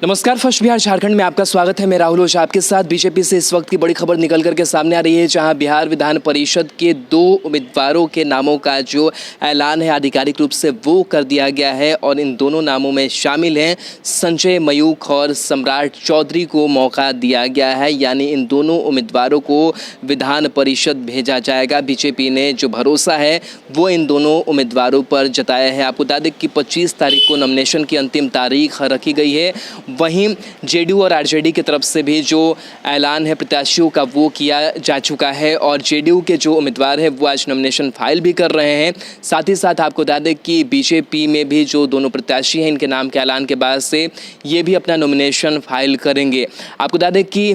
नमस्कार, फर्स्ट बिहार झारखंड में आपका स्वागत है। मैं राहुल ओझा आपके साथ। बीजेपी से इस वक्त की बड़ी खबर निकल करके सामने आ रही है, जहां बिहार विधान परिषद के 2 उम्मीदवारों के नामों का जो ऐलान है आधिकारिक रूप से वो कर दिया गया है। और इन दोनों नामों में शामिल हैं संजय मयूख और सम्राट चौधरी को मौका दिया गया है, यानी इन दोनों उम्मीदवारों को विधान परिषद भेजा जाएगा। बीजेपी ने जो भरोसा है वो इन दोनों उम्मीदवारों पर जताया है। आपको बता दें कि 25 तारीख को नॉमिनेशन की अंतिम तारीख रखी गई है। वहीं जेडीयू और आरजेडी की तरफ से भी जो ऐलान है प्रत्याशियों का वो किया जा चुका है। और जेडीयू के जो उम्मीदवार हैं वो आज नॉमिनेशन फाइल भी कर रहे हैं। साथ ही साथ आपको बता दें कि बीजेपी में भी जो दोनों प्रत्याशी हैं इनके नाम के ऐलान के बाद से ये भी अपना नॉमिनेशन फाइल करेंगे। आपको बता दें कि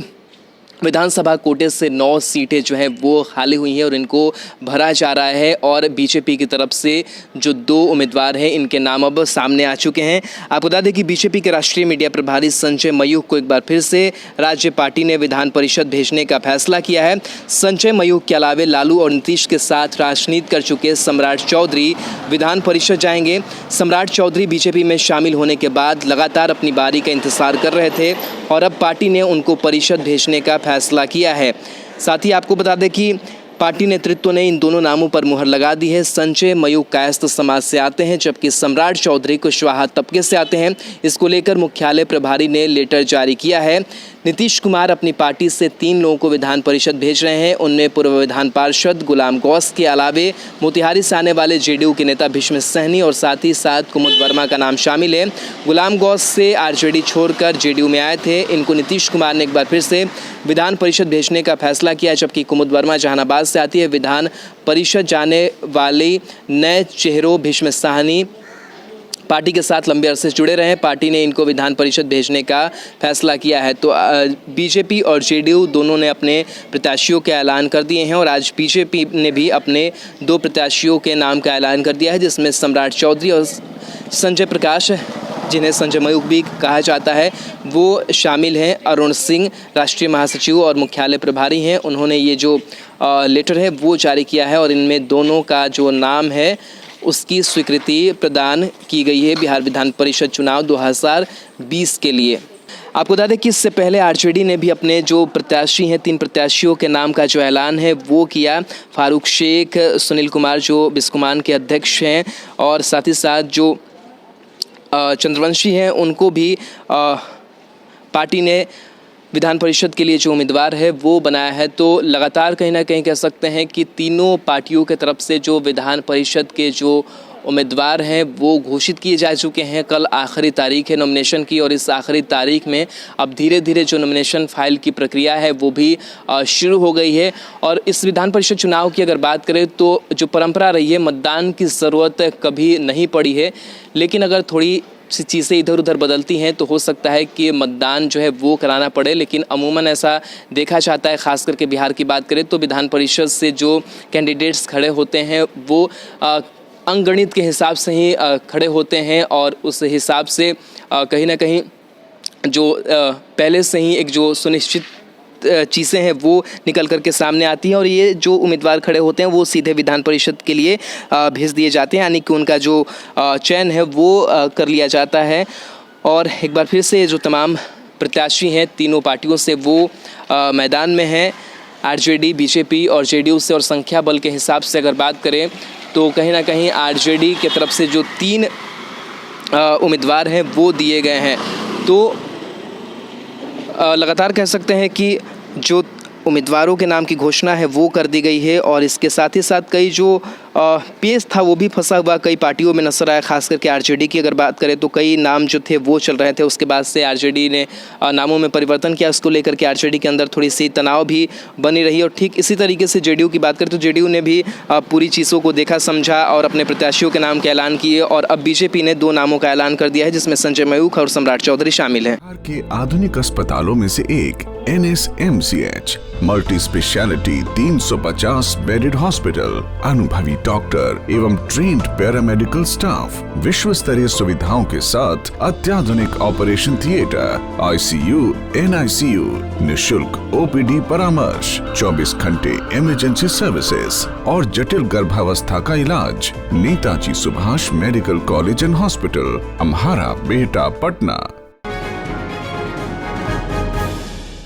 विधानसभा कोटे से 9 सीटें जो हैं वो खाली हुई हैं और इनको भरा जा रहा है। और बीजेपी की तरफ से जो 2 उम्मीदवार हैं इनके नाम अब सामने आ चुके हैं। आपको बता दें कि बीजेपी के राष्ट्रीय मीडिया प्रभारी संजय मयूख को एक बार फिर से राज्य पार्टी ने विधान परिषद भेजने का फैसला किया है। संजय मयूख के अलावे लालू और नीतीश के साथ राजनीति कर चुके सम्राट चौधरी विधान परिषद जाएंगे। सम्राट चौधरी बीजेपी में शामिल होने के बाद लगातार अपनी बारी का इंतजार कर रहे थे और अब पार्टी ने उनको परिषद भेजने का फैसला किया है। साथ ही आपको बता दें कि पार्टी नेतृत्व ने इन दोनों नामों पर मुहर लगा दी है। संजय मयूख कायस्थ समाज से आते हैं, जबकि सम्राट चौधरी कुशवाहा तबके से आते हैं। इसको लेकर मुख्यालय प्रभारी ने लेटर जारी किया है। नीतीश कुमार अपनी पार्टी से 3 लोगों को विधान परिषद भेज रहे हैं। उनमें पूर्व विधान पार्षद गुलाम गौस के अलावे मोतिहारी से आने वाले जेडीयू के नेता भीष्म सहनी और साथ ही साथ कुमुद वर्मा का नाम शामिल है। गुलाम गौस से आरजेडी छोड़कर जेडीयू में आए थे। इनको नीतीश कुमार ने एक बार फिर से विधान परिषद भेजने का फैसला किया, जबकि कुमुद वर्मा जहानाबाद से आती है। विधान परिषद जाने वाले नए चेहरों भीष्म सहनी पार्टी के साथ लंबे अरसे से जुड़े रहे हैं। पार्टी ने इनको विधान परिषद भेजने का फैसला किया है। तो बीजेपी और जेडीयू दोनों ने अपने प्रत्याशियों के ऐलान कर दिए हैं और आज बीजेपी ने भी अपने 2 प्रत्याशियों के नाम का ऐलान कर दिया है, जिसमें सम्राट चौधरी और संजय प्रकाश, जिन्हें संजय मयूख भी कहा जाता है, वो शामिल हैं। अरुण सिंह राष्ट्रीय महासचिव और मुख्यालय प्रभारी हैं। उन्होंने ये जो लेटर है वो जारी किया है और इनमें दोनों का जो नाम है उसकी स्वीकृति प्रदान की गई है बिहार विधान परिषद चुनाव 2020 के लिए। आपको बता दें कि इससे पहले आरजेडी ने भी अपने जो प्रत्याशी हैं 3 प्रत्याशियों के नाम का जो ऐलान है वो किया। फारूक शेख, सुनील कुमार जो बिस्कुमान के अध्यक्ष हैं और साथ ही साथ जो चंद्रवंशी हैं उनको भी पार्टी ने विधान परिषद के लिए जो उम्मीदवार है वो बनाया है। तो लगातार कहीं ना कहीं कह सकते हैं कि तीनों पार्टियों के तरफ से जो विधान परिषद के जो उम्मीदवार हैं वो घोषित किए जा चुके हैं। कल आखिरी तारीख है नॉमिनेशन की और इस आखिरी तारीख में अब धीरे धीरे जो नॉमिनेशन फाइल की प्रक्रिया है वो भी शुरू हो गई है। और इस विधान परिषद चुनाव की अगर बात करें तो जो परंपरा रही है, मतदान की ज़रूरत कभी नहीं पड़ी है, लेकिन अगर थोड़ी सी चीज़ें इधर उधर बदलती हैं तो हो सकता है कि मतदान जो है वो कराना पड़े। लेकिन अमूमन ऐसा देखा जाता है, ख़ास करके बिहार की बात करें तो विधान परिषद से जो कैंडिडेट्स खड़े होते हैं वो अंकगणित के हिसाब से ही खड़े होते हैं और उस हिसाब से कहीं ना कहीं जो पहले से ही एक जो सुनिश्चित चीज़ें हैं वो निकल करके सामने आती हैं और ये जो उम्मीदवार खड़े होते हैं वो सीधे विधान परिषद के लिए भेज दिए जाते हैं, यानी कि उनका जो चयन है वो कर लिया जाता है। और एक बार फिर से जो तमाम प्रत्याशी हैं तीनों पार्टियों से वो मैदान में हैं, आरजेडी, बीजेपी और जेडीयू से। और संख्या बल के हिसाब से अगर बात करें तो कहीं ना कहीं आरजेडी की तरफ से जो 3 उम्मीदवार हैं वो दिए गए हैं। तो लगातार कह सकते हैं कि जो उम्मीदवारों के नाम की घोषणा है वो कर दी गई है और इसके साथ ही साथ कई जो पेज था वो भी फंसा हुआ कई पार्टियों में नजर आया। खास करके आरजेडी की अगर बात करें तो कई नाम जो थे वो चल रहे थे, उसके बाद से आरजेडी ने नामों में परिवर्तन किया। उसको लेकर के आरजेडी के अंदर थोड़ी सी तनाव भी बनी रही। और ठीक इसी तरीके से जेडीयू की बात करें तो जेडीयू ने भी पूरी चीज़ों को देखा समझा और अपने प्रत्याशियों के नाम के ऐलान किए। और अब बीजेपी ने 2 नामों का ऐलान कर दिया है, जिसमें संजय मयूख और सम्राट चौधरी शामिल हैं। के आधुनिक अस्पतालों में से एक NSMCH multi speciality 350 bedded hospital, अनुभवी डॉक्टर एवं ट्रेन्ड पैरामेडिकल स्टाफ, विश्व स्तरीय सुविधाओं के साथ अत्याधुनिक ऑपरेशन थिएटर, ICU, NICU, निशुल्क OPD परामर्श, 24 घंटे इमरजेंसी सर्विसेज और जटिल गर्भावस्था का इलाज। Netaji Subhash medical college and hospital, Amhara, Bihta, Patna.